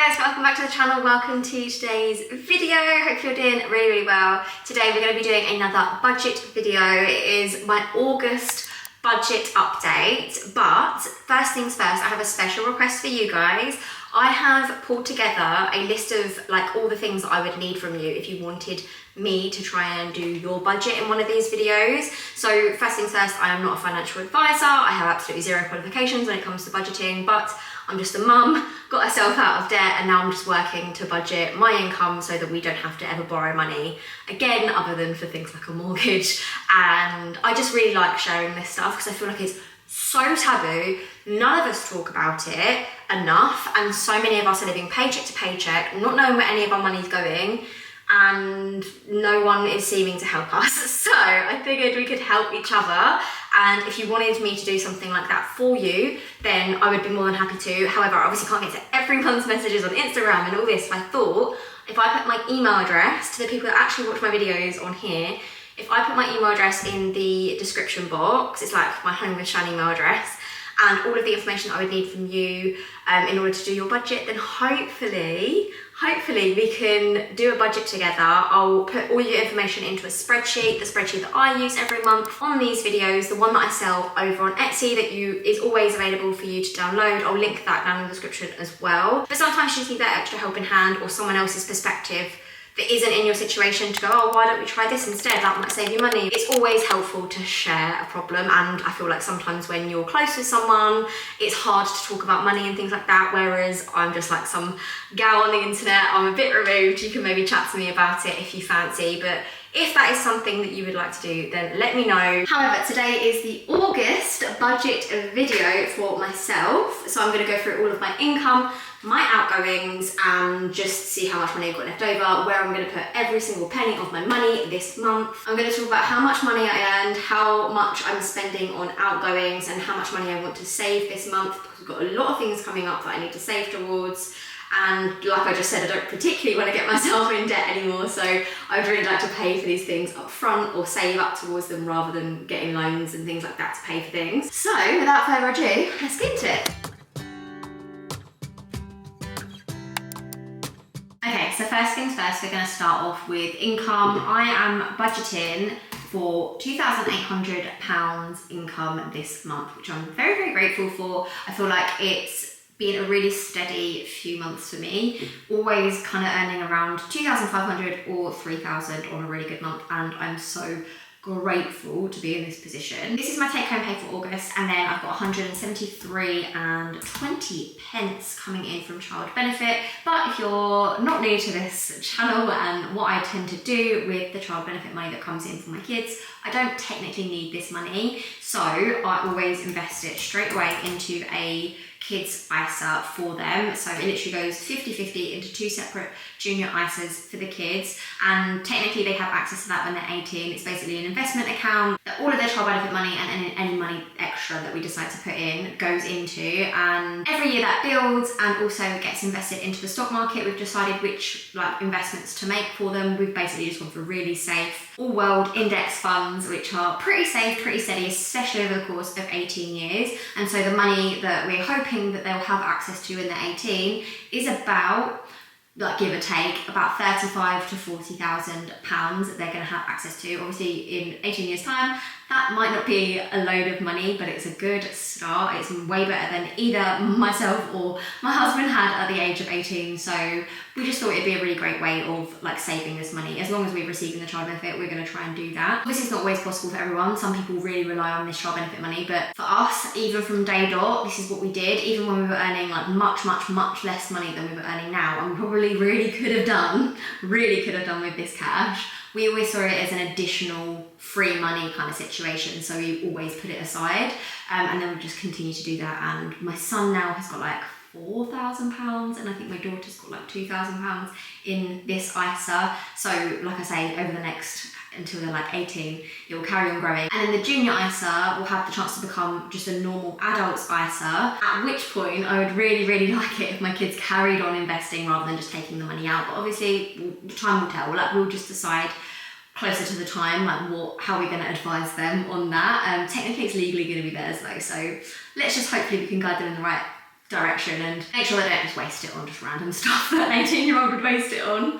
guys, welcome back to the channel. Welcome to today's video. Hope you're doing really well. Today we're going to be doing another budget video. It is my August budget update, but first things first, I have a special request for you guys. I have pulled together a list of like all the things that I would need from you if you wanted me to try and do your budget in one of these videos. So first things first, I am not a financial advisor. I have absolutely zero qualifications when it comes to budgeting, but I'm just a mum, got herself out of debt, and now I'm just working to budget my income so that we don't have to ever borrow money again, other than for things like a mortgage. And I just really like sharing this stuff because I feel like it's so taboo. None of us talk about it enough, and so many of us are living paycheck to paycheck, not knowing where any of our money's going, and no one is seeming to help us. So I figured we could help each other, and if you wanted me to do something like that for you, then I would be more than happy to. However, I obviously can't get to everyone's messages on Instagram and all this, so I thought if I put my email address to the people that actually watch my videos on here, if I put my email address in the description box, it's like my HomeWithShan email address, and all of the information that I would need from you in order to do your budget, then hopefully we can do a budget together. I'll put all your information into a spreadsheet, the spreadsheet that I use every month on these videos, the one that I sell over on Etsy that is always available for you to download. I'll link that down in the description as well. But sometimes you just need that extra helping hand or someone else's perspective that isn't in your situation to go, oh, why don't we try this instead? That might save you money. It's always helpful to share a problem, and I feel like sometimes when you're close with someone, it's hard to talk about money and things like that, whereas I'm just like some gal on the internet, I'm a bit removed. You can maybe chat to me about it if you fancy, but if that is something that you would like to do, then let me know. However, today is the August budget video for myself, so I'm going to go through all of my income, my outgoings, and just see how much money I've got left over, where I'm going to put every single penny of my money this month. I'm going to talk about how much money I earned, how much I'm spending on outgoings, and how much money I want to save this month, because we've got a lot of things coming up that I need to save towards. And like I just said, I don't particularly want to get myself in debt anymore, so I would really like to pay for these things up front or save up towards them rather than getting loans and things like that to pay for things. So without further ado, let's get into it. Okay, so first things first, we're going to start off with income. I am budgeting for £2,800 income this month, which I'm very, very grateful for. I feel like it's been a really steady few months for me, always kind of earning around 2,500 or 3,000 on a really good month, and I'm so grateful to be in this position. This is my take-home pay for August, and then I've got 173.20 coming in from child benefit. But if you're not new to this channel and what I tend to do with the child benefit money that comes in for my kids, I don't technically need this money, so I always invest it straight away into a kids ISA for them. So it literally goes 50-50 into two separate junior ISAs for the kids, and technically they have access to that when they're 18. It's basically an investment account that all of their child benefit money and any money extra that we decide to put in goes into, and every year that builds and also gets invested into the stock market. We've decided which like investments to make for them. We've basically just gone for really safe all-world index funds, which are pretty safe, pretty steady, especially over the course of 18 years. And so the money that we're hoping that they'll have access to when they're 18 is about, like give or take, about £35,000 to £40,000 that they're going to have access to. Obviously in 18 years time, that might not be a load of money, but it's a good start. It's way better than either myself or my husband had at the age of 18. So we just thought it'd be a really great way of like saving this money. As long as we're receiving the child benefit, we're going to try and do that. This is not always possible for everyone. Some people really rely on this child benefit money, but for us, even from day dot, this is what we did. Even when we were earning like much less money than we were earning now, and we probably really could have done with this cash, we always saw it as an additional free money kind of situation, so we always put it aside, and then we just continue to do that. And my son now has got like £4,000, and I think my daughter's got like £2,000 in this ISA. So like I say, over the next, until they're like 18, it will carry on growing. And then the junior ISA will have the chance to become just a normal adult's ISA, at which point I would really like it if my kids carried on investing rather than just taking the money out. But obviously time will tell. Like, we'll just decide closer to the time, like how we're going to advise them on that. Technically it's legally going to be theirs though, so let's just hopefully we can guide them in the right direction and make sure they don't just waste it on just random stuff that an 18-year-old would waste it on.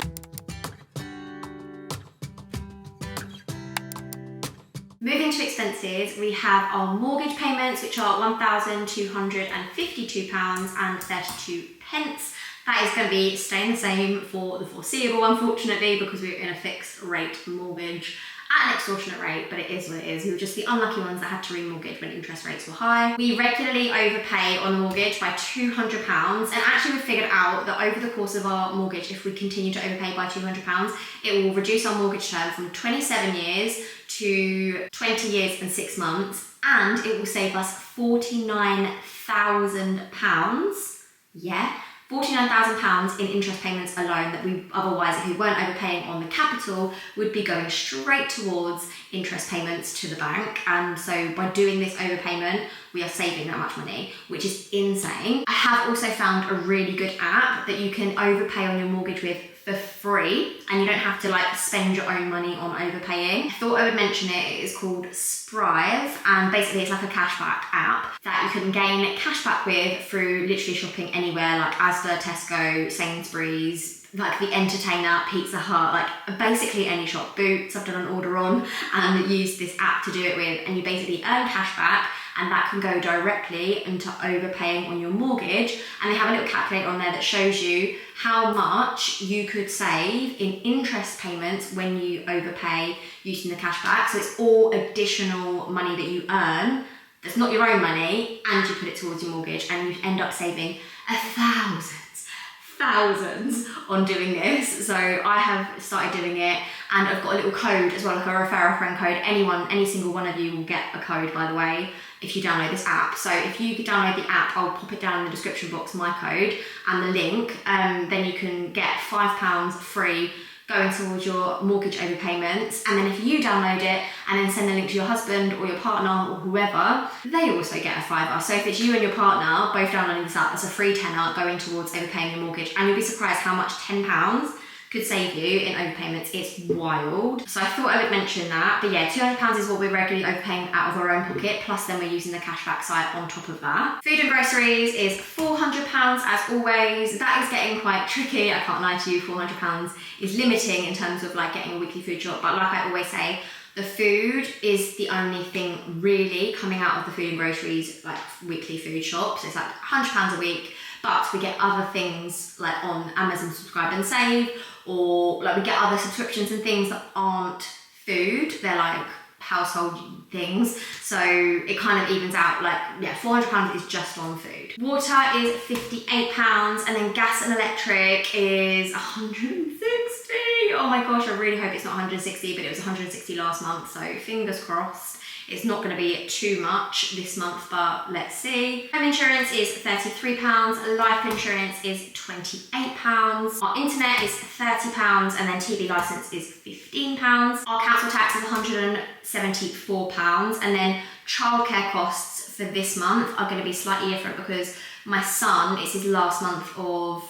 Moving to expenses, we have our mortgage payments, which are £1,252.32. That is going to be staying the same for the foreseeable, unfortunately, because we're in a fixed rate mortgage at an extortionate rate, but it is what it is. We were just the unlucky ones that had to remortgage when interest rates were high. We regularly overpay on the mortgage by £200, and actually we've figured out that over the course of our mortgage, if we continue to overpay by £200, it will reduce our mortgage term from 27 years to 20 years and 6 months, and it will save us £49,000. Yeah. £49,000 in interest payments alone that we otherwise, if we weren't overpaying on the capital, would be going straight towards interest payments to the bank. And so by doing this overpayment, we are saving that much money, which is insane. I have also found a really good app that you can overpay on your mortgage with for free, and you don't have to like spend your own money on overpaying. I thought I would mention it. It is called Sprive, and basically it's like a cashback app that you can gain cashback with through literally shopping anywhere, like Asda, Tesco, Sainsbury's, like the Entertainer, Pizza Hut, like basically any shop. Boots, I've done an order on and used this app to do it with, and you basically earn cashback, and that can go directly into overpaying on your mortgage. And they have a little calculator on there that shows you how much you could save in interest payments when you overpay using the cashback. So it's all additional money that you earn that's not your own money, and you put it towards your mortgage, and you end up saving thousands on doing this. So I have started doing it, and I've got a little code as well, like a refer a friend code. Any single one of you will get a code, by the way, if you download this app. So if you download the app, I'll pop it down in the description box, my code and the link, then you can get £5 free going towards your mortgage overpayments. And then if you download it and then send the link to your husband or your partner or whoever, they also get a £5. So if it's you and your partner both downloading this app, that's a free tenner going towards overpaying your mortgage. And you'll be surprised how much £10 could save you in overpayments. It's wild. So I thought I would mention that. But yeah, £200 is what we're regularly overpaying out of our own pocket, plus then we're using the cashback site on top of that. Food and groceries is £400 as always. That is getting quite tricky, I can't lie to you. £400 is limiting in terms of like getting a weekly food shop, but like I always say, the food is the only thing really coming out of the food and groceries, like weekly food shops. It's like £100 a week, but we get other things like on Amazon Subscribe and Save, or like we get other subscriptions and things that aren't food, they're like household things. So it kind of evens out, like, yeah, £400 is just on food. Water is £58, and then gas and electric is £160. Oh my gosh, I really hope it's not £160, but it was £160 last month, so fingers crossed. It's not going to be too much this month, but let's see. Home insurance is £33, life insurance is £28, our internet is £30, and then TV licence is £15. Our council tax is £174, and then childcare costs for this month are going to be slightly different because my son, it's his last month of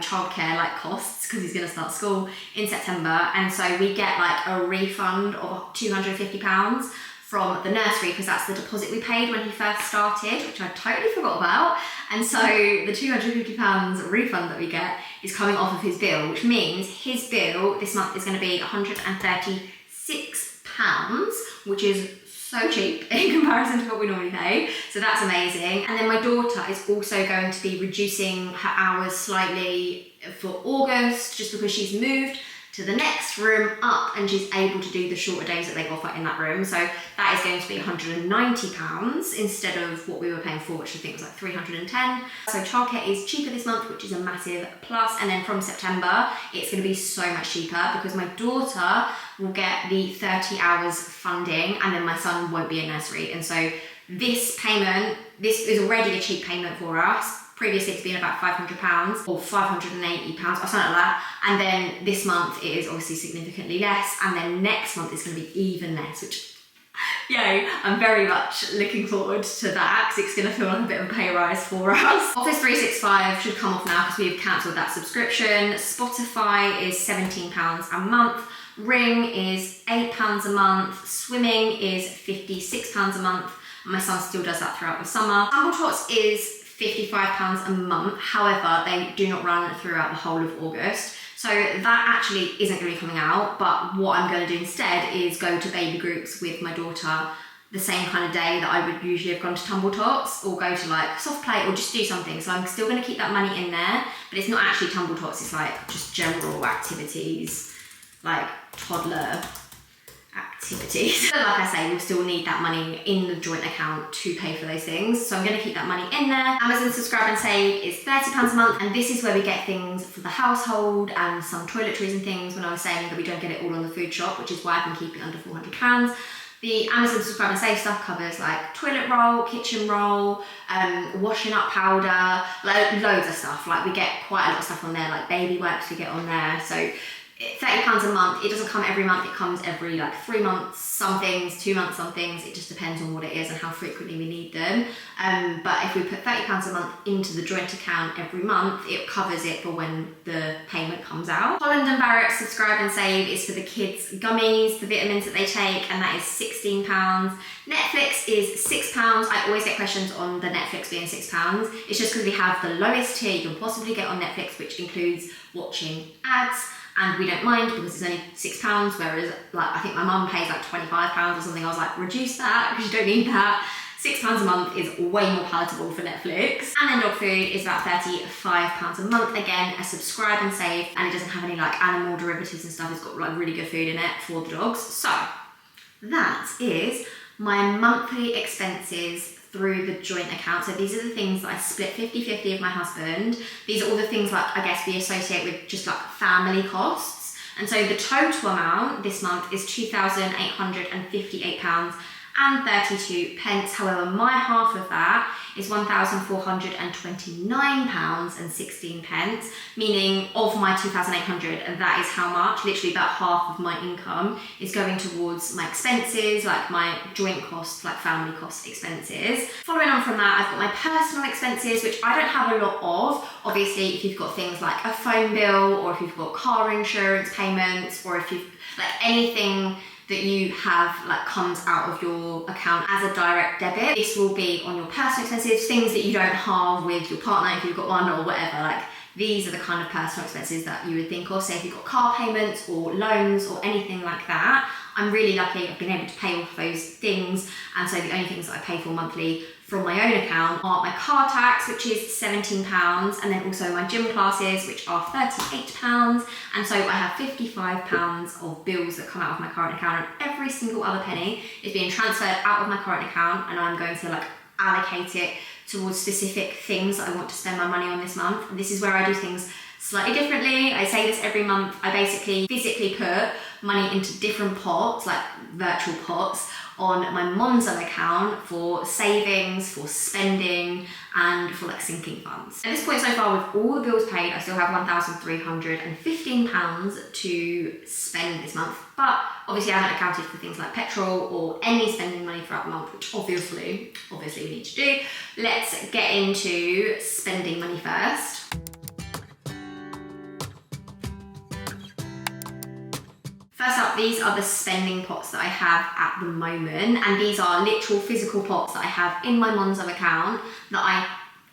childcare like costs because he's going to start school in September, and so we get like a refund of £250 from the nursery because that's the deposit we paid when he first started, which I totally forgot about. And so the £250 refund that we get is coming off of his bill, which means his bill this month is going to be £136, which is so cheap in comparison to what we normally pay. So that's amazing. And then my daughter is also going to be reducing her hours slightly for August, just because she's moved to the next room up and she's able to do the shorter days that they offer in that room. So that is going to be £190 instead of what we were paying for, which I think was like £310. So childcare is cheaper this month, which is a massive plus. And then from September, it's going to be so much cheaper because my daughter will get the 30 hours funding, and then my son won't be in nursery. And so this payment, this is already a cheap payment for us. Previously it's been about £500 or £580 or something like that, and then this month it is obviously significantly less, and then next month it's going to be even less, which, yay, I'm very much looking forward to that because it's going to feel like a bit of a pay rise for us. Office 365 should come off now because we've cancelled that subscription. Spotify is £17 a month. Ring is £8 a month. Swimming is £56 a month. My son still does that throughout the summer. Tumble Tots is £55 a month. However, they do not run throughout the whole of August. So that actually isn't going to be coming out, but what I'm going to do instead is go to baby groups with my daughter the same kind of day that I would usually have gone to Tumble Tots, or go to like soft play, or just do something. So I'm still going to keep that money in there, but it's not actually Tumble Tots, it's like just general activities, like toddler activities. But like I say, we'll still need that money in the joint account to pay for those things. So I'm going to keep that money in there. Amazon Subscribe and Save is £30 a month, and this is where we get things for the household and some toiletries and things, when I was saying that we don't get it all on the food shop, which is why I can keep it under £400. The Amazon Subscribe and Save stuff covers like toilet roll, kitchen roll, washing up powder, like loads of stuff. Like we get quite a lot of stuff on there, like baby wipes we get on there. So £30 a month. It doesn't come every month, it comes every like 3 months, some things, 2 months, some things. It just depends on what it is and how frequently we need them. But if we put £30 a month into the joint account every month, it covers it for when the payment comes out. Holland & Barrett Subscribe and Save is for the kids' gummies, the vitamins that they take, and that is £16. Netflix is £6. I always get questions on the Netflix being £6. It's just because we have the lowest tier you can possibly get on Netflix, which includes watching ads. And we don't mind because it's only £6, whereas like I think my mum pays like £25 or something. I was like, reduce that because you don't need that. £6 a month is way more palatable for Netflix. And then dog food is about £35 a month. Again, a subscribe and save, and it doesn't have any like animal derivatives and stuff. It's got like really good food in it for the dogs. So that is my monthly expenses through the joint account. So these are the things that I split 50-50 with my husband. These are all the things like I guess we associate with just like family costs. And so the total amount this month is £2,858 and 32 pence. However, my half of that is £1,429 and 16 pence, meaning of my 2,800, and that is how much, literally about half of my income is going towards my expenses, like my joint costs, like family cost expenses. Following on from that, I've got my personal expenses, which I don't have a lot of. Obviously, if you've got things like a phone bill, or if you've got car insurance payments, or if you've like anything that you have like comes out of your account as a direct debit, this will be on your personal expenses, things that you don't have with your partner if you've got one or whatever. Like these are the kind of personal expenses that you would think of. Say if you've got car payments or loans or anything like that. I'm really lucky I've been able to pay off those things, and so the only things that I pay for monthly from my own account are my car tax, which is £17, and then also my gym classes, which are £38, and so I have £55 of bills that come out of my current account, and every single other penny is being transferred out of my current account, and I'm going to like allocate it towards specific things that I want to spend my money on this month. And this is where I do things slightly differently. I say this every month. I basically physically put money into different pots, like virtual pots, on my Monzo account for savings, for spending, and for like sinking funds. At this point so far, with all the bills paid, I still have £1,315 to spend this month. But obviously I haven't accounted for things like petrol or any spending money throughout the month, which obviously we need to do. Let's get into spending money first. First up, these are the spending pots that I have at the moment, and these are literal physical pots that I have in my Monzo account that I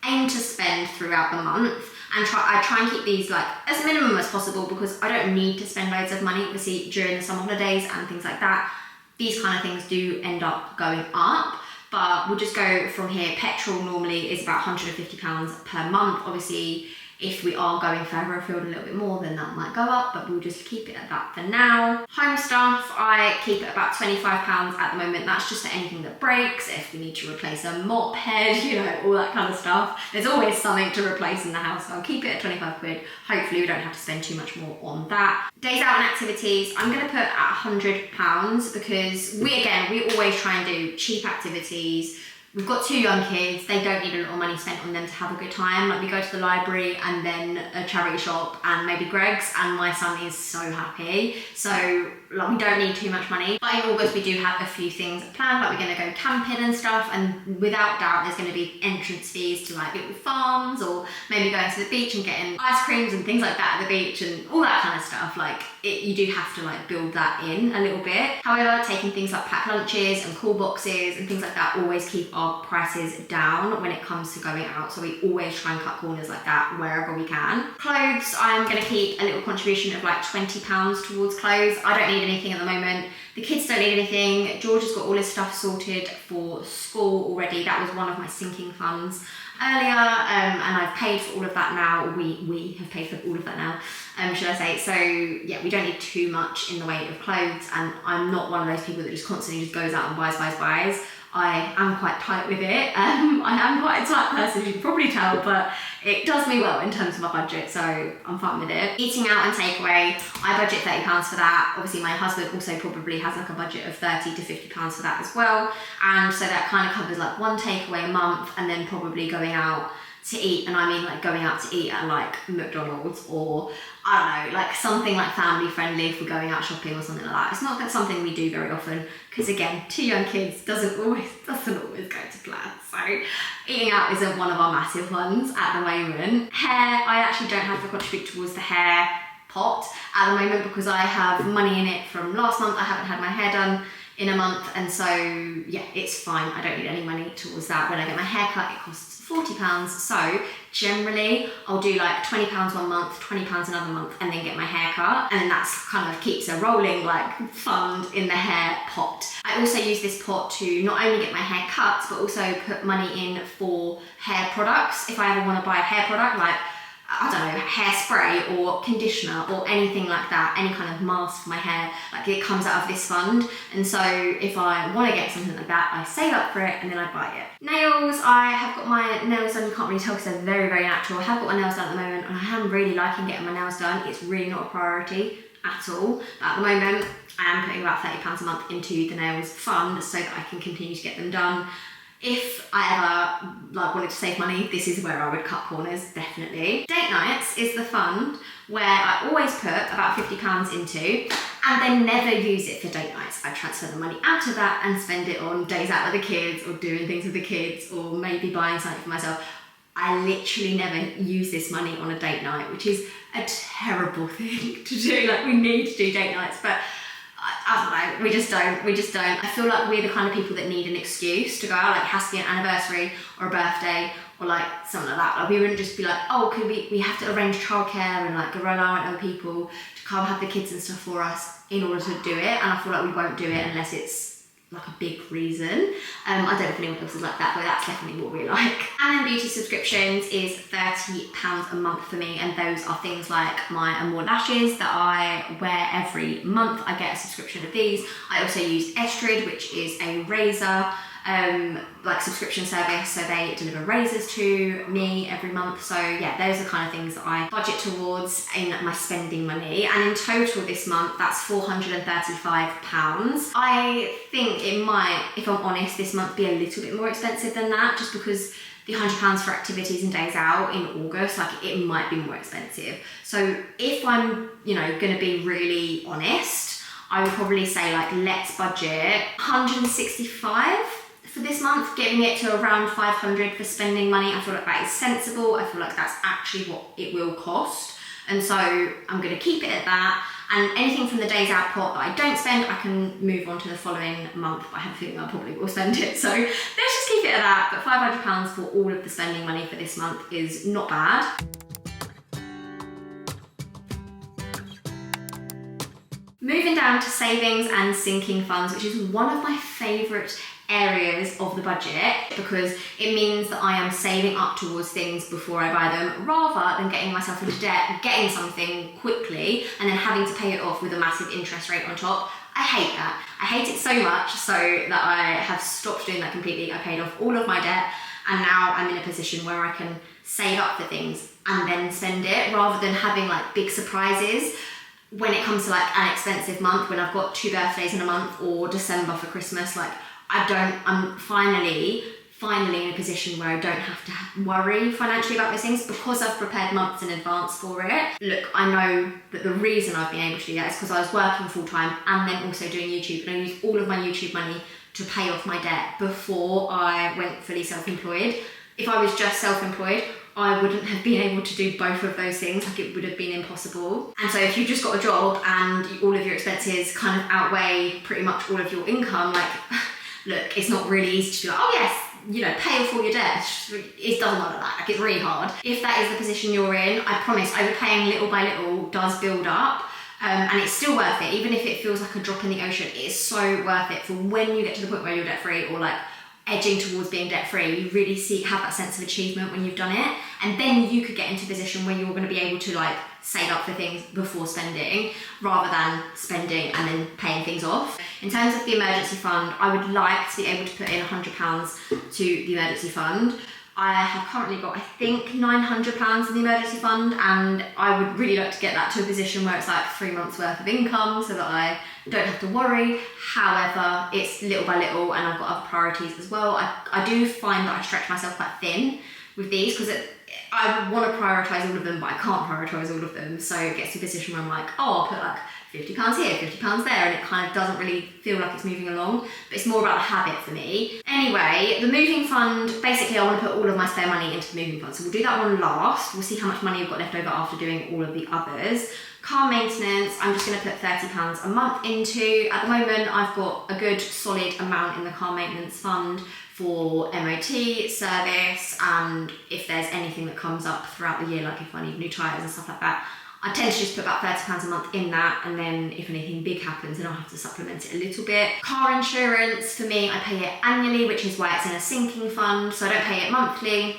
aim to spend throughout the month, and I try and keep these like as minimum as possible because I don't need to spend loads of money. Obviously during the summer holidays and things like that, these kind of things do end up going up, but we'll just go from here. Petrol normally is about £150 per month. Obviously, if we are going further afield a little bit more, then that might go up, but we'll just keep it at that for now. Home stuff, I keep it about £25 at the moment. That's just for anything that breaks, if we need to replace a mop head, you know, all that kind of stuff. There's always something to replace in the house, so I'll keep it at 25 quid. Hopefully we don't have to spend too much more on that. Days out and activities, I'm gonna put at £100 because we always try and do cheap activities. We've got 2 young kids, they don't need a lot of money spent on them to have a good time. Like we go to the library and then a charity shop and maybe Greg's, and my son is so happy. So like we don't need too much money. But in August we do have a few things planned, like we're going to go camping and stuff, and without doubt there's going to be entrance fees to like little farms, or maybe going to the beach and getting ice creams and things like that at the beach and all that kind of stuff. Like you do have to like build that in a little bit. However, taking things like packed lunches and cool boxes and things like that always keep our prices down when it comes to going out, so we always try and cut corners like that wherever we can. Clothes, I'm going to keep a little contribution of like £20 towards clothes. I don't need anything at the moment. The kids don't need anything. George has got all his stuff sorted for school already. That was one of my sinking funds earlier, and I've paid for all of that now. We have paid for all of that now, should I say. So yeah, we don't need too much in the way of clothes, and I'm not one of those people that just constantly just goes out and buys. I am quite tight with it. I am quite a tight person, as you can probably tell, but it does me well in terms of my budget, so I'm fine with it. Eating out and takeaway, I budget £30 for that. Obviously my husband also probably has like a budget of £30 to £50 for that as well, and so that kind of covers like one takeaway a month, and then probably going out to eat, and I mean like going out to eat at like McDonald's, or I don't know, like something like family friendly if we're going out shopping or something like that. It's not that something we do very often, because again, 2 young kids doesn't always go to plan. So eating out isn't one of our massive ones at the moment. Hair, I actually don't have to contribute towards the hair pot at the moment because I have money in it from last month. I haven't had my hair done in a month, and so yeah, it's fine. I don't need any money towards that. When I get my hair cut, it costs £40, so generally I'll do like £20 one month, £20 another month, and then get my hair cut, and then that's kind of keeps a rolling like fund in the hair pot. I also use this pot to not only get my hair cut, but also put money in for hair products. If I ever want to buy a hair product, like I don't know, hairspray or conditioner or anything like that, any kind of mask for my hair, like it comes out of this fund. And so if I want to get something like that, I save up for it and then I buy it. Nails, I have got my nails done. You can't really tell because they're very, very natural. I have got my nails done at the moment, and I am really liking getting my nails done. It's really not a priority at all. But at the moment, I am putting about £30 a month into the nails fund so that I can continue to get them done. If I ever like wanted to save money, this is where I would cut corners, definitely. Date nights is the fund where I always put about £50 into and then never use it for date nights. I transfer the money out of that and spend it on days out with the kids, or doing things with the kids, or maybe buying something for myself. I literally never use this money on a date night, which is a terrible thing to do. Like, we need to do date nights, but I don't know, we just don't. I feel like we're the kind of people that need an excuse to go out. Like, it has to be an anniversary or a birthday or like something like that. Like, we wouldn't just be like, oh, could we have to arrange childcare and like rely on other people to come have the kids and stuff for us in order to do it. And I feel like we won't do it unless it's like a big reason. I don't know if anyone else is like that, but that's definitely what we like. And then beauty subscriptions is £30 a month for me, and those are things like my Amore lashes that I wear every month. I get a subscription of these. I also use Estrid, which is a razor like subscription service, so they deliver razors to me every month. So yeah, those are the kind of things that I budget towards in my spending money, and in total this month that's £435. I think it might, if I'm honest, this month be a little bit more expensive than that, just because the £100 for activities and days out in August, like it might be more expensive. So if I'm, going to be really honest, I would probably say like, let's budget 165 for this month, getting it to around 500 for spending money. I feel like that is sensible. I feel like that's actually what it will cost. And so I'm going to keep it at that. And anything from the days out pot that I don't spend, I can move on to the following month. But I have a feeling I probably will spend it. So let's just keep it at that. But £500 for all of the spending money for this month is not bad. Moving down to savings and sinking funds, which is one of my favourite areas of the budget, because it means that I am saving up towards things before I buy them, rather than getting myself into debt, getting something quickly, and then having to pay it off with a massive interest rate on top. I hate that. I hate it so much so that I have stopped doing that completely. I paid off all of my debt, and now I'm in a position where I can save up for things and then spend it, rather than having like big surprises when it comes to like an expensive month, when I've got 2 birthdays in a month, or December for Christmas. Like, I'm finally finally in a position where I don't have to worry financially about those things because I've prepared months in advance for it. Look, I know that the reason I've been able to do that is because I was working full time and then also doing YouTube, and I used all of my YouTube money to pay off my debt before I went fully self-employed. If I was just self-employed, I wouldn't have been able to do both of those things. Like, it would have been impossible. And so if you just got a job and all of your expenses kind of outweigh pretty much all of your income, like, look, it's not really easy to do like, oh yes, you know, pay off all your debt. It doesn't work like that. Like, it's really hard. If that is the position you're in, I promise overpaying little by little does build up. And it's still worth it. Even if it feels like a drop in the ocean, it is so worth it for when you get to the point where you're debt free, or like edging towards being debt free. You really have that sense of achievement when you've done it. And then you could get into a position where you're going to be able to like save up for things before spending, rather than spending and then paying things off. In terms of the emergency fund, I would like to be able to put in £100 to the emergency fund. I have currently got, I think, £900 in the emergency fund, and I would really like to get that to a position where it's like 3 months worth of income so that I don't have to worry. However, it's little by little, and I've got other priorities as well. I do find that I stretch myself quite thin with these because I want to prioritise all of them, but I can't prioritise all of them. So it gets to a position where I'm like, oh, I'll put like £50 here, £50 there, and it kind of doesn't really feel like it's moving along, but it's more about a habit for me. Anyway, the moving fund, basically I want to put all of my spare money into the moving fund, so we'll do that one last. We'll see how much money I've got left over after doing all of the others. Car maintenance, I'm just going to put £30 a month into. At the moment, I've got a good solid amount in the car maintenance fund for MOT, service, and if there's anything that comes up throughout the year, like if I need new tyres and stuff like that, I tend to just put about £30 a month in that, and then if anything big happens, then I'll have to supplement it a little bit. Car insurance, for me, I pay it annually, which is why it's in a sinking fund, so I don't pay it monthly.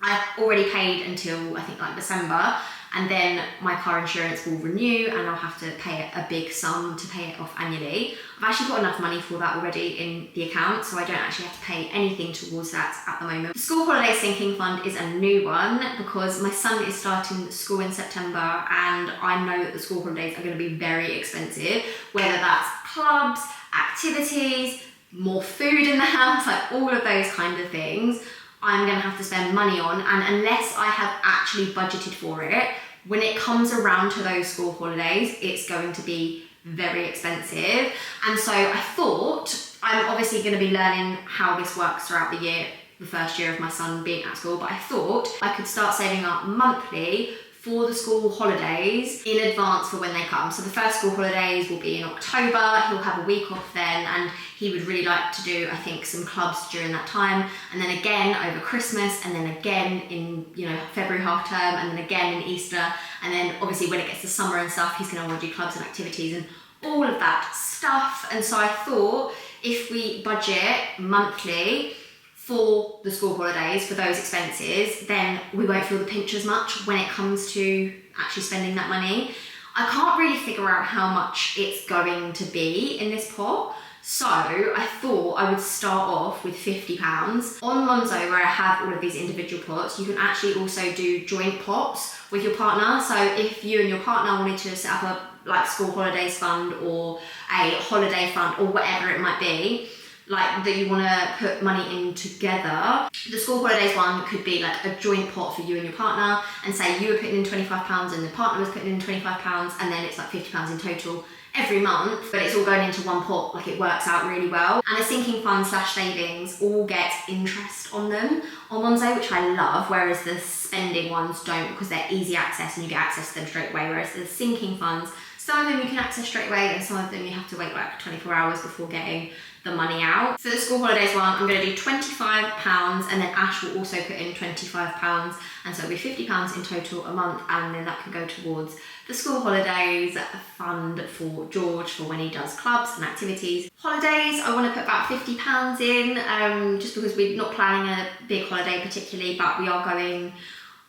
I've already paid until, I think, like December, and then my car insurance will renew and I'll have to pay a big sum to pay it off annually. I've actually got enough money for that already in the account, so I don't actually have to pay anything towards that at the moment. The school holiday sinking fund is a new one because my son is starting school in September, and I know that the school holidays are going to be very expensive, whether that's clubs, activities, more food in the house, like all of those kind of things. I'm going to have to spend money on, and unless I have actually budgeted for it, when it comes around to those school holidays, it's going to be very expensive. And so I thought, I'm obviously going to be learning how this works throughout the year, the first year of my son being at school, but I thought I could start saving up monthly for the school holidays in advance for when they come. So the first school holidays will be in October. He'll have a week off then, and he would really like to do, I think, some clubs during that time, and then again over Christmas, and then again in, you know, February half term, and then again in Easter, and then obviously when it gets to summer and stuff, he's going to want to do clubs and activities and all of that stuff. And so I thought, if we budget monthly for the school holidays, for those expenses, then we won't feel the pinch as much when it comes to actually spending that money. I can't really figure out how much it's going to be in this pot, so I thought I would start off with £50. On Monzo, where I have all of these individual pots, you can actually also do joint pots with your partner. So if you and your partner wanted to set up a like school holidays fund or a holiday fund or whatever it might be, like that you want to put money in together. The school holidays one could be like a joint pot for you and your partner, and say you were putting in £25 and the partner was putting in £25, and then it's like £50 in total every month, but it's all going into one pot. Like, it works out really well. And the sinking fund / savings all get interest on them on Monzo, which I love, whereas the spending ones don't, because they're easy access and you get access to them straight away, whereas the sinking funds, some of them you can access straight away and some of them you have to wait like 24 hours before getting the money out. For the school holidays one, I'm going to do £25, and then Ash will also put in £25, and so it'll be £50 in total a month, and then that can go towards the school holidays fund for George for when he does clubs and activities. Holidays, I want to put about £50 in, just because we're not planning a big holiday particularly, but we are going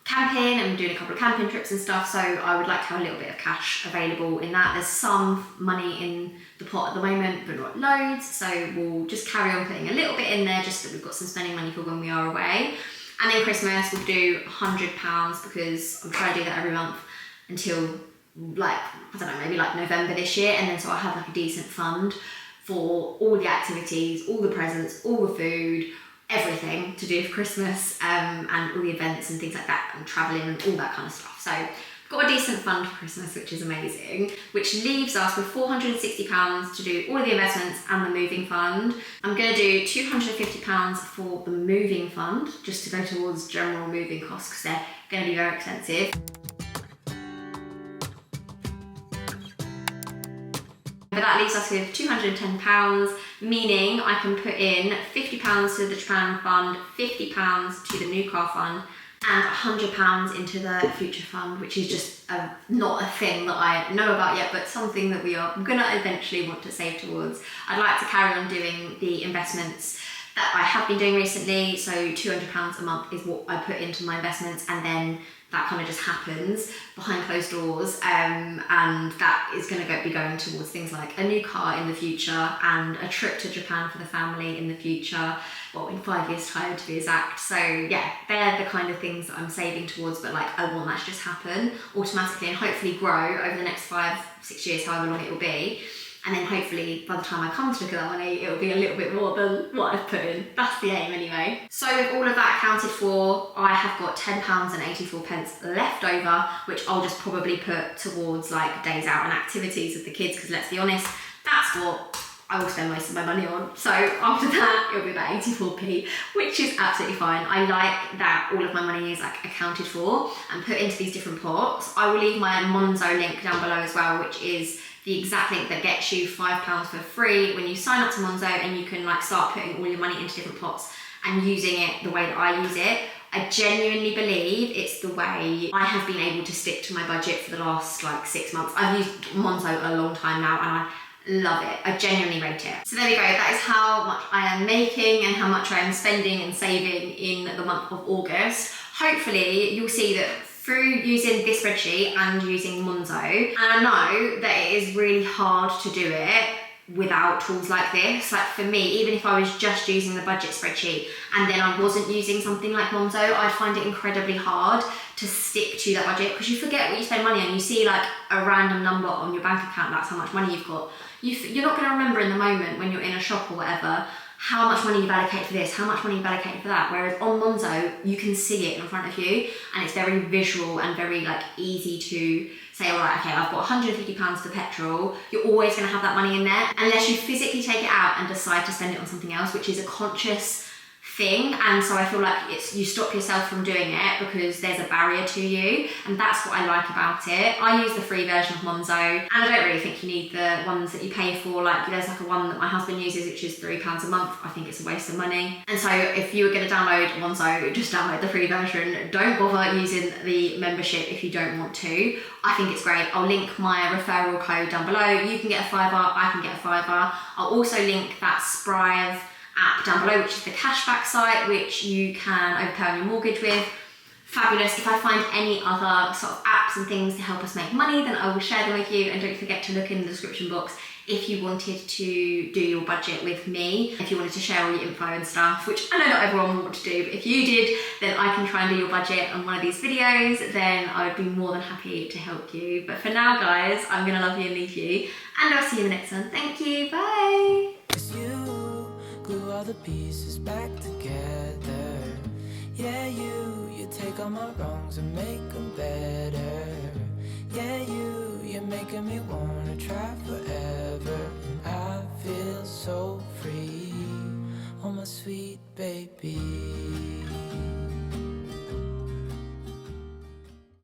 camping and doing a couple of camping trips and stuff, so I would like to have a little bit of cash available in that. There's some money in the pot at the moment, but not loads, so we'll just carry on putting a little bit in there just so that we've got some spending money for when we are away. And then Christmas, we'll do £100 because I'm trying to do that every month until like, I don't know, maybe like November this year, and then so I have like a decent fund for all the activities, all the presents, all the food, everything to do with Christmas and all the events and things like that, and travelling and all that kind of stuff. So got a decent fund for Christmas, which is amazing, which leaves us with £460 to do all of the investments and the moving fund. I'm going to do £250 for the moving fund, just to go towards general moving costs, because they're going to be very expensive. But that leaves us with £210, meaning I can put in £50 to the Japan fund, £50 to the new car fund, and £100 into the future fund, which is just not a thing that I know about yet, but something that we are going to eventually want to save towards. I'd like to carry on doing the investments that I have been doing recently, so £200 a month is what I put into my investments, and then that kind of just happens behind closed doors, and that is going to be going towards things like a new car in the future and a trip to Japan for the family in the future, well, in 5 years' time to be exact. So yeah, they're the kind of things that I'm saving towards, but like I want that to just happen automatically and hopefully grow over the next 5-6 years, however long it will be. And then hopefully by the time I come to look at that money, it'll be a little bit more than what I've put in. That's the aim anyway. So with all of that accounted for, I have got £10.84 left over, which I'll just probably put towards like days out and activities with the kids, because let's be honest, that's what I will spend most of my money on. So after that, it'll be about 84p, which is absolutely fine. I like that all of my money is like accounted for and put into these different pots. I will leave my Monzo link down below as well, which is the exact link that gets you £5 for free when you sign up to Monzo, and you can like start putting all your money into different pots and using it the way that I use it. I genuinely believe it's the way I have been able to stick to my budget for the last like 6 months. I've used Monzo a long time now and I love it. I genuinely rate it. So there we go. That is how much I am making and how much I am spending and saving in the month of August. Hopefully you'll see that through using this spreadsheet and using Monzo, and I know that it is really hard to do it without tools like this. Like for me, even if I was just using the budget spreadsheet and then I wasn't using something like Monzo, I'd find it incredibly hard to stick to that budget, because you forget what you spend money on. You see like a random number on your bank account, that's how much money you've got. You're not going to remember in the moment when you're in a shop or whatever how much money you've allocated for this, how much money you've allocated for that. Whereas on Monzo, you can see it in front of you and it's very visual and very like easy to say, all right, okay, I've got £150 for petrol. You're always going to have that money in there unless you physically take it out and decide to spend it on something else, which is a conscious thing. And so I feel like you stop yourself from doing it because there's a barrier to you, and that's what I like about it. I use the free version of Monzo, and I don't really think you need the ones that you pay for. Like there's like a one that my husband uses, which is £3 a month. I think it's a waste of money. And so if you were going to download Monzo, just download the free version. Don't bother using the membership if you don't want to. I think it's great. I'll link my referral code down below. You can get a £5, I can get a £5. I'll also link that Sprive app down below, which is the cashback site, which you can overpay on your mortgage with. Fabulous. If I find any other sort of apps and things to help us make money, then I will share them with you. And don't forget to look in the description box if you wanted to do your budget with me, if you wanted to share all your info and stuff, which I know not everyone will want to do, but if you did, then I can try and do your budget on one of these videos, then I would be more than happy to help you. But for now, guys, I'm gonna love you and leave you, and I'll see you in the next one. Thank you, bye. Glue all the pieces back together. Yeah, you take all my wrongs and make them better. Yeah, you're making me wanna try forever. And I feel so free, oh my sweet baby.